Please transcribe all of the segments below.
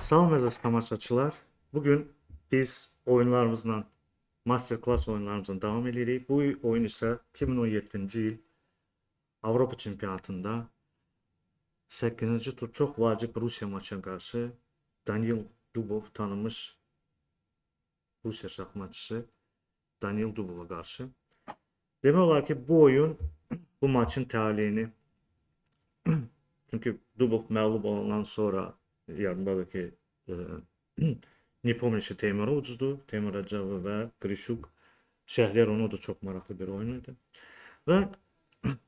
Salam əziz tamaşaçılar. Bugün biz oyunlarımızla, masterclass oyunlarımızla devam edirik. Bu oyun ise 2017-ci il Avropa Çempionatında 8-ci tur çox vacib Rusiya maçına qarşı Daniil Dubov tanınmış Rusiya şahmatçısı Daniil Dubov'a qarşı. Demək olar ki, bu oyun bu maçın taleyini çünki Dubov məğlub olandan sonra yadımdadır ki, не помню, Teymur ucuzdu. Teymur Acavı və Grishuk. Şəhriyar onu da çox maraqlı bir oyun idi. Və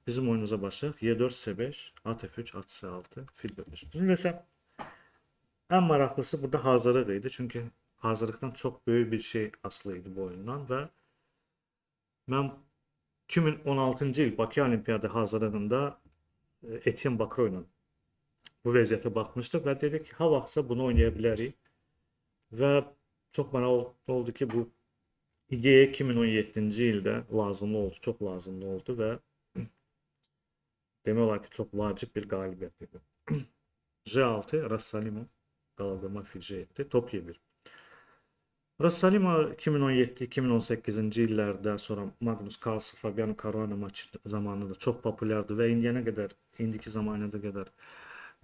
bizim oyunumuza başlayaq. Y4, C5, at F3, at C6, fil B5. Bilməsəm, ən maraqlısı burada hazırlıq idi. Çünki hazırlıqdan çox böyük bir şey asılı idi bu oyundan və mən 2016-cı il Bakı Olimpiyada hazırlığında Etienne Bakro ilə bu vəziyyətə baxmışdıq və dedik ki, ha vaxtsa bunu oynaya bilərik. Və çox maraqlı oldu ki, bu ideya 2017-ci ildə lazımlı oldu, çox lazımlı oldu və demək olar ki, çox vacib bir qalibiyyət idi. J6, Rassalimov, qalaqlama fil J7, top Y1. Rassalimov 2017-2018-ci illərdə, sonra Magnus Carlsen, Fabiano Caruana maçı zamanında çox populyardır və indiyənə qədər, indiki zamanına qədər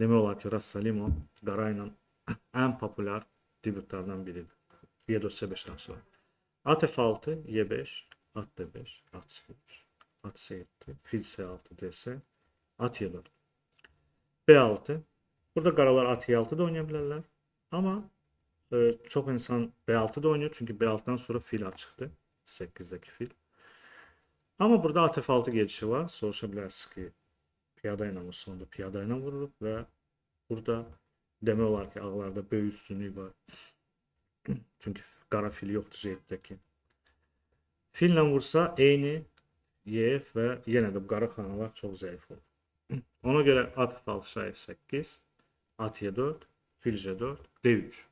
demək olar ki, Rassalimov qara ilə ən populyar debütlərdən biridir. Y4, C5'den sonra. At F6, Y5, at D5, at C3, at C7, fil C6, DS, at Y4. B6. Burada qaralar at Y6 da oynaya bilərlər. Amma çox insan B6 da oynuyor. Çünki B6'dan sonra fil açıqdır. 8'dəki fil. Amma burada at F6 gedişi var. Soruşa bilərsiniz ki, piyada ilə mı sonunda piyada ilə vururuq və burada demək olar ki, ağlarda böyük üstünlük var. Çünki qara fil yoxdur J7-dəki. Fillə vursa eyni YF və yenə də bu qara xanalar çox zəif olur. Ona görə at F6, şah F8, at Y4, fil J4, D3.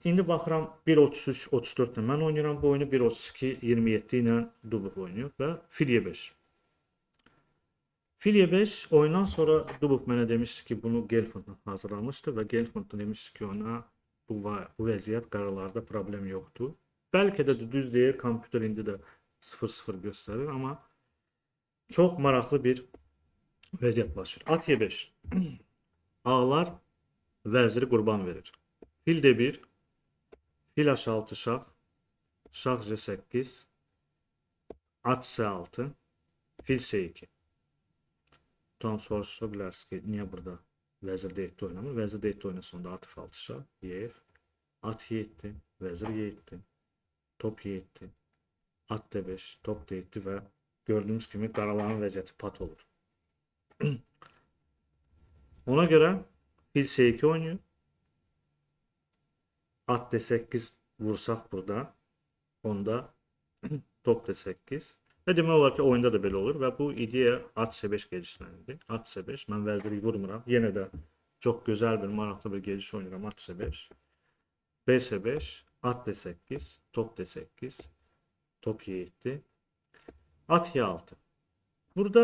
İndi baxıram 1.33, 34 ilə mən oynayıram bu oyunu, 1.32, 27 ilə Dubov oynayır və fil Y5. Fil Y5 oyundan sonra Dubov mənə demişdi ki, bunu Gelfandla hazırlamışdı və Gelfand da demişdi ki, ona bu vəziyyət qaralarda problem yoxdur. Bəlkə də düz deyir, kompüter indi də 0-0 göstərir, amma çox maraqlı bir vəziyyət baş verir. At Y5. Ağlar vəziri qurban verir. Fil D1, fil H6 şah, şah J8, at C6, fil C2. Tutan soruşa bilərsiniz ki, niyə burada vəzir D7 oynamır? Vəzir D7 oynasında at F6 şah, YF, at Y7, vəzir Y7, top Y7, at D5, top D7 və gördüyümüz kimi qaraların vəziyyəti pat olur. Ona görə fil C2 oynuyor. At D8 vursaq burada, onda top D8. Və demək olar ki, oyunda da belə olur və bu ideya at C5 gedişləndir. At C5, mən vəziri vurmuram. Yenə də çox gözəl bir, maraqlı bir gediş oynayıram. At C5, B C5, at D8, top D8, top Y7, at Y6. Burada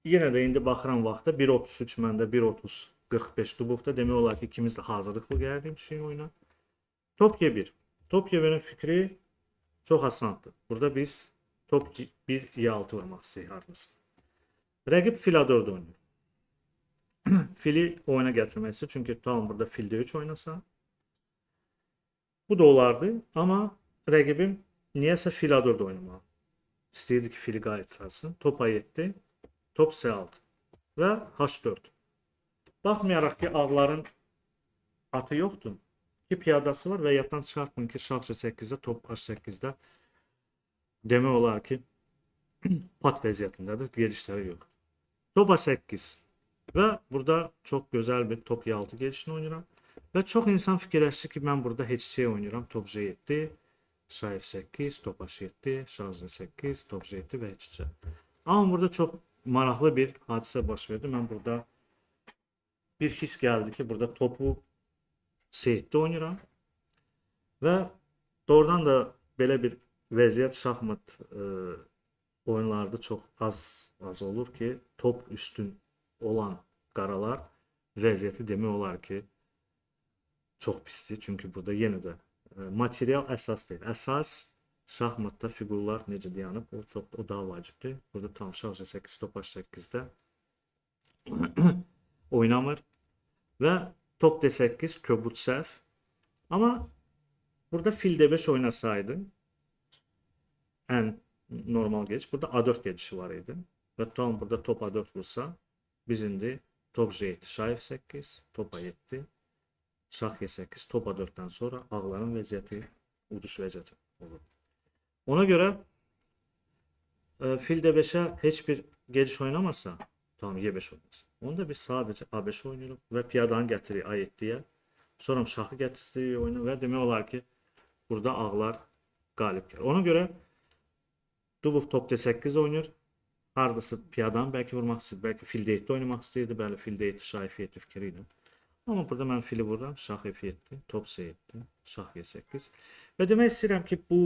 yenə də indi baxıram vaxta 1.33 məndə, 1.30-45 Dubovda. Demək olar ki, ikimiz də hazırlıqlı gəldik şey oyuna. Top Y1. Top Y1'in fikri çox asandır. Burada biz top 1, Y6 vurmaq istəyir hardasa. Rəqib fil A4 oynayır. Fili oyuna gətirmək istəyir. Çünki tamam burada fil D3 oynasa. Bu da olardı. Amma rəqibim niyəsə fil A4 oynamalı. İstəyirdi ki, fili qayıtsın. Top A7, top C6 və H4. Baxmayaraq ki, ağların atı yoxdur. 2 piyadası var və yaddan çıxartmayın ki, şah J8-də, top H8-də demək olar ki, pat vəziyyətindədir, gedişləri yox. Top A8 və burada çox gözəl bir top Y6 gedişini oynayıram. Və çox insan fikirləşir ki, mən burada heç şey oynayıram. Top J7, şah F8, top H7, şah J8, top J7 və heç. Amma burada çox maraqlı bir hadisə baş verdi. Mən burada bir his gəldi ki, burada topu C7'də oynayıram. Və doğrudan da belə bir vəziyyət şahmat oyunlarda çox az olur ki, top üstün olan qaralar vəziyyəti demək olar ki, çox pisdir. Çünki burada yenə də material əsas deyil. Əsas şahmatda fiqurlar necə dayanıb, o daha vacibdir. Burada tam şah 8, top h8-də oynamır və top d8 kobud səhv. Amma burada fil d5 oynasaydı ən normal gediş. Burada a4 gedişi var idi. Və tam burada top a4 vursa biz indi top j7, şah f8, top a7, şah g8, top a4-dən sonra ağların vəziyyəti uduş vəziyyəti olur. Ona görə fil d5'ə heç bir gediş oynamasa, tamam y5 oynasın. Onda biz sadəcə a5 oynuyoruz və piyadanı gətiririk a7'yə. Sonra şahı gətiririk oyunu və demək olar ki, burada ağlar qalib gəlir. Ona görə Dubov top d8 oynayır. Hardasa piyadanı bəlkə vurmaq istəyirdi, bəlkə fil d7 oynamaq istəyirdi, bəli fil d7 şah f7 fikri ilə. Amma burada mən fili vururam, şah f7, top c7, şah g8. Və demək istəyirəm ki, bu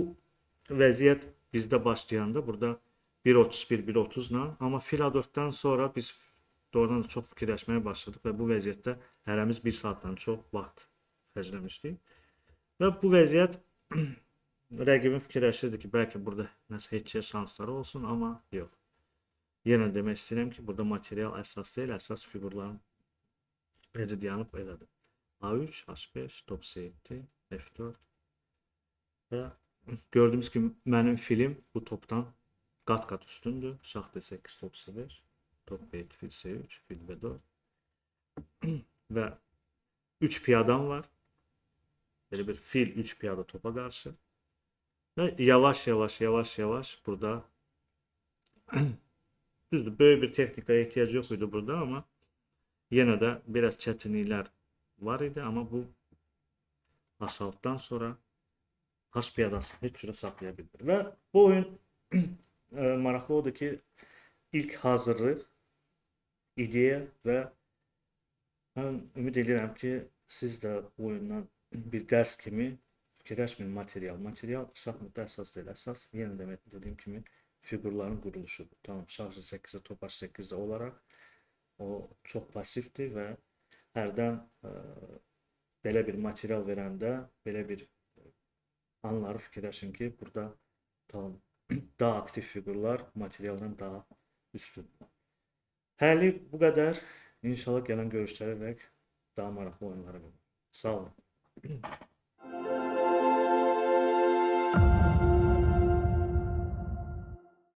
vəziyyət bizdə başlayanda burada 1.31, 1.30-la, amma fil a4-dən sonra biz doğrudan da çox fikirləşməyə başladıq və bu vəziyyətdə hərəmiz 1 saatdan çox vaxt xərcləmişdik. Və bu vəziyyət rəqibin fikirləşirdi ki, bəlkə burada nəsə heç şansları olsun, amma yox. Yenə demək istəyirəm ki, burada material əsas deyil, əsas fiqurların necə dayanıb elədir. A3, H5, top C7, F4 və gördüyümüz kimi mənim filim bu topdan qat-qat üstündür. Şah D8, top C5, top B7, fil C3, fil B4 və 3 piyadam var. Belə bir fil 3 piyada topa qarşı və yavaş-yavaş burada düzdür, böyük bir texnikaya ehtiyac yox idi burada, amma yenə də biraz çətinliklər var idi, amma bu H6-dan sonra H piyadasını heç cürə saxlaya bilmir. Və bu oyun maraqlı odur ki, ilk hazırlıq, ideya və mən ümid edirəm ki, siz də bu oyundan bir dərs kimi fikirləşməyin material. Material şahmatda əsas deyil. Əsas yenə də dediyim kimi fiqurların quruluşudur. Tamam, şah 8-də, top h8-də olaraq o çox pasifdir və hərdən belə bir material verəndə belə bir anları fikirləşin ki, burada tamam, daha aktiv fiqurlar materialdan daha üstündür. Həli bu qədər. İnşallah gələn görüşlərə dək daha maraqlı oyunlara görə. Sağ olun.